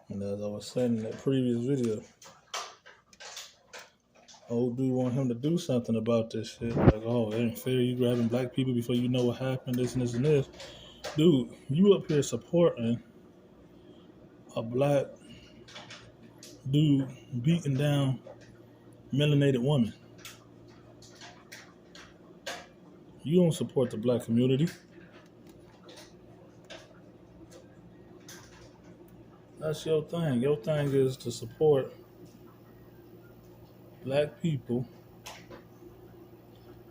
And as I was saying in that previous video, old dude want him to do something about this shit. Like, oh, it ain't fair. You grabbing black people before you know what happened, this and this and this. Dude, you up here supporting a black dude beating down melanated women. You don't support the black community. That's your thing. Your thing is to support black people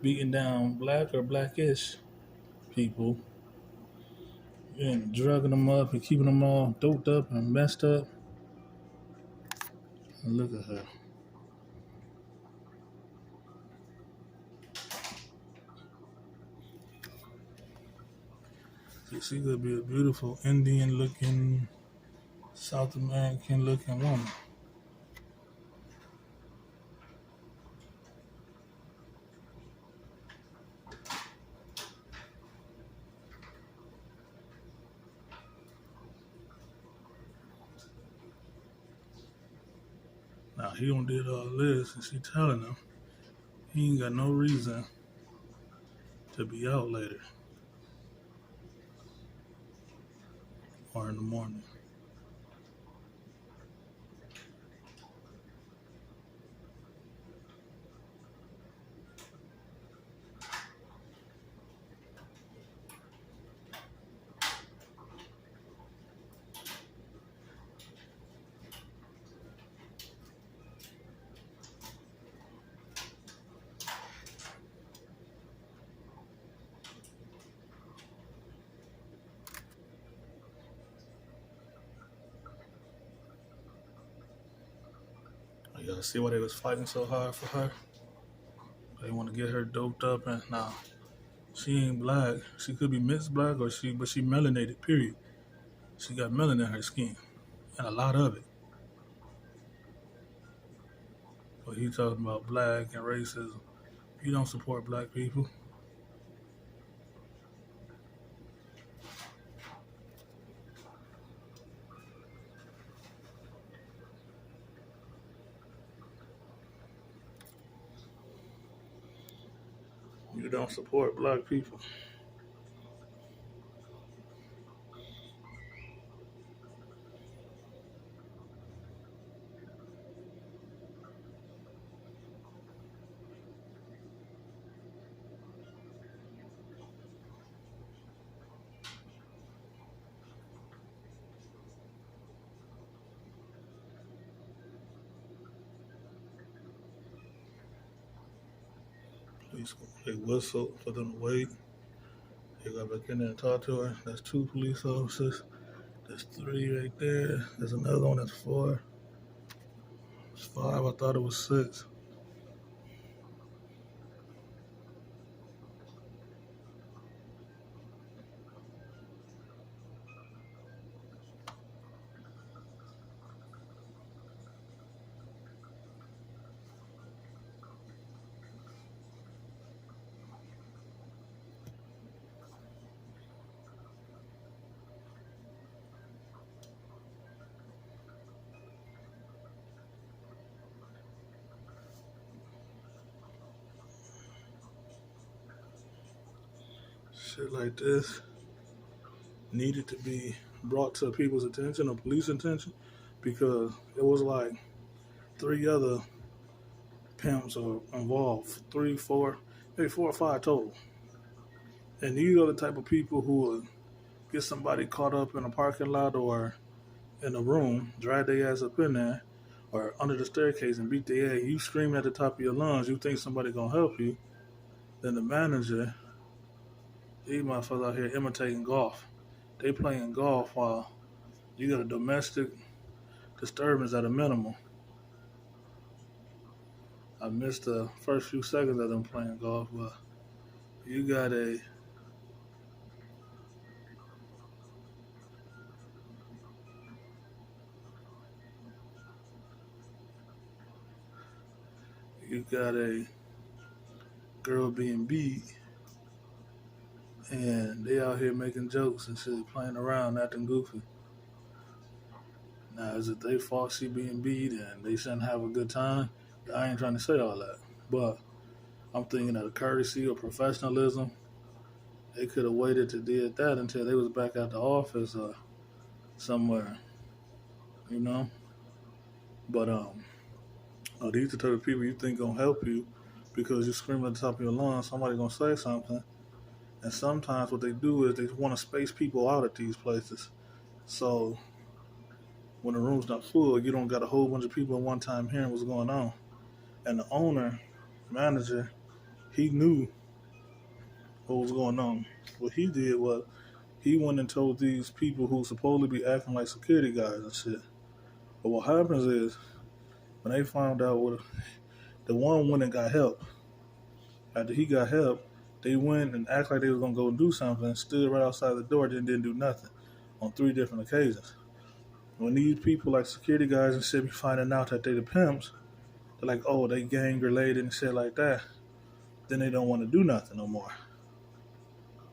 beating down black or blackish people and drugging them up and keeping them all doped up and messed up. And look at her. She could be a beautiful Indian looking, South American looking woman. Now he done did all this and she telling him he ain't got no reason to be out later or in the morning. You gotta see why they was fighting so hard for her. They want to get her doped up, and now she ain't black. She could be mixed black, but she melanated. Period. She got melanin in her skin, and a lot of it. But he talking about black and racism. You don't support black people. You don't support black people. Police, they whistled for them to wait. They got back in there and talked to her. That's 2 police officers. There's 3 right there. There's another one that's 4. It's 5. I thought it was 6. Shit like this needed to be brought to people's attention or police attention, because it was like 3 other pimps are involved. 3, 4, maybe 4 or 5 total. And these are the type of people who would get somebody caught up in a parking lot or in a room, drag their ass up in there, or under the staircase and beat their ass. You scream at the top of your lungs, you think somebody gonna help you. Then the manager, these motherfuckers out here imitating golf. They playing golf while you got a domestic disturbance at a minimum. I missed the first few seconds of them playing golf, but you got a girl being beat, and they out here making jokes and shit, playing around, acting goofy. Now, is it their fault she being beat and they shouldn't have a good time? I ain't trying to say all that. But I'm thinking out of courtesy or professionalism, they could have waited to did that until they was back at the office or somewhere, you know? But these are the type of people you think gonna help you because you scream at the top of your lungs, somebody gonna say something. And sometimes what they do is they want to space people out at these places. So when the room's not full, you don't got a whole bunch of people at one time hearing what's going on. And the owner, manager, he knew what was going on. What he did was he went and told these people who supposedly be acting like security guys and shit. But what happens is when they found out what the one went and got help. After he got help, they went and acted like they was gonna go do something, stood right outside the door, then didn't do nothing on 3 different occasions. When these people like security guys and shit be finding out that they the pimps, they're like, oh, they gang related and shit like that. Then they don't want to do nothing no more.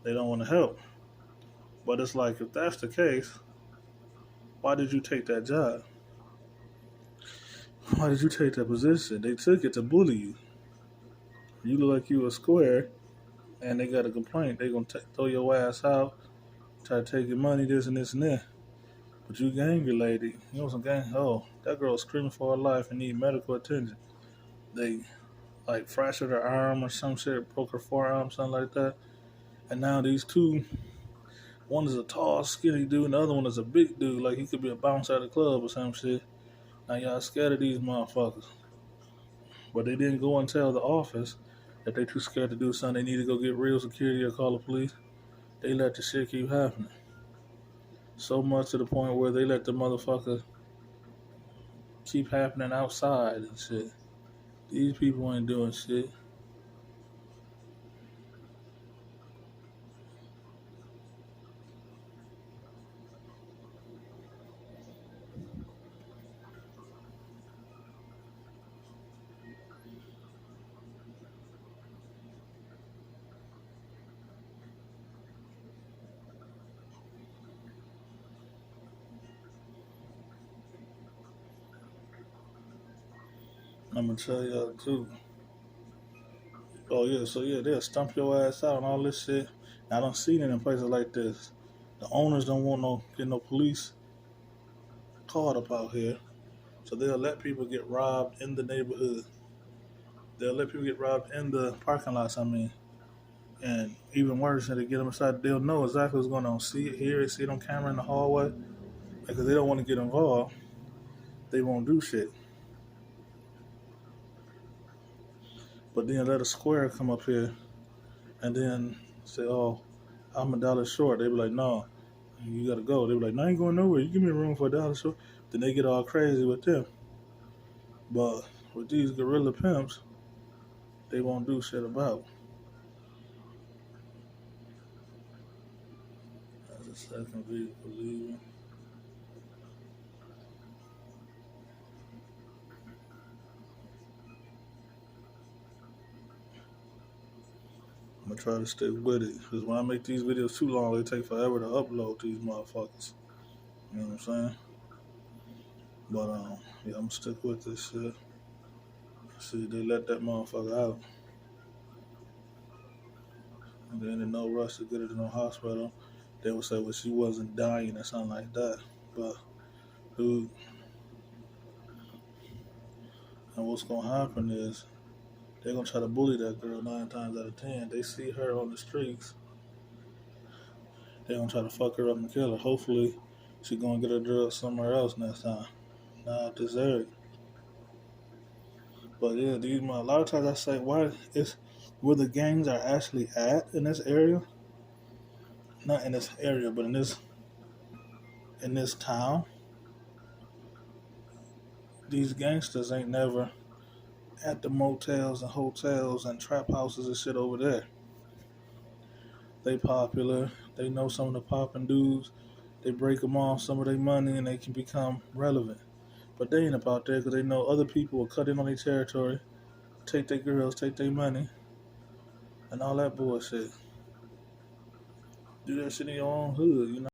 They don't want to help. But it's like, if that's the case, why did you take that job? Why did you take that position? They took it to bully you. You look like you a square, and they got a complaint. They gonna throw your ass out, try to take your money, this and this and that. But you gang related. You know some gang. Oh, that girl's screaming for her life and need medical attention. They like fractured her arm or some shit, broke her forearm, something like that. And now these two, one is a tall, skinny dude, and the other one is a big dude, like he could be a bouncer at a club or some shit. Now y'all scared of these motherfuckers. But they didn't go and tell the office that they too scared to do something. They need to go get real security or call the police. They let the shit keep happening. So much to the point where they let the motherfucker keep happening outside and shit. These people ain't doing shit. I'm gonna tell y'all too. Oh yeah, so yeah, they'll stump your ass out and all this shit. I don't see it in places like this. The owners don't want get no police caught up out here, so they'll let people get robbed in the neighborhood. They'll let people get robbed in the parking lots. I mean, and even worse, they get them inside. They'll know exactly what's going on. See it, hear it, see it on camera in the hallway. Because they don't want to get involved, they won't do shit. But then let a square come up here and then say, oh, I'm $1 short. They be like, no, you gotta go. They be like, no, I ain't going nowhere. You give me room for $1 short. Then they get all crazy with them. But with these gorilla pimps, they won't do shit about. That's a second vehicle leaving. I'm gonna try to stick with it. Because when I make these videos too long, they take forever to upload these motherfuckers. You know what I'm saying? But yeah, I'm gonna stick with this shit. See, they let that motherfucker out. And then in no rush to get her to no hospital. They would say, well, she wasn't dying or something like that. But, dude, and what's going to happen is they're going to try to bully that girl 9 times out of 10. They see her on the streets. They're going to try to fuck her up and kill her. Hopefully, she's going to get her drugs somewhere else next time. Not this area. But, yeah, a lot of times I say, why is where the gangs are actually at in this area? Not in this area, but in this town. These gangsters ain't never at the motels and hotels and trap houses and shit over there. They popular. They know some of the popping dudes. They break them off some of their money and they can become relevant. But they ain't about that because they know other people will cut in on their territory, take their girls, take their money, and all that bullshit. Do that shit in your own hood, you know.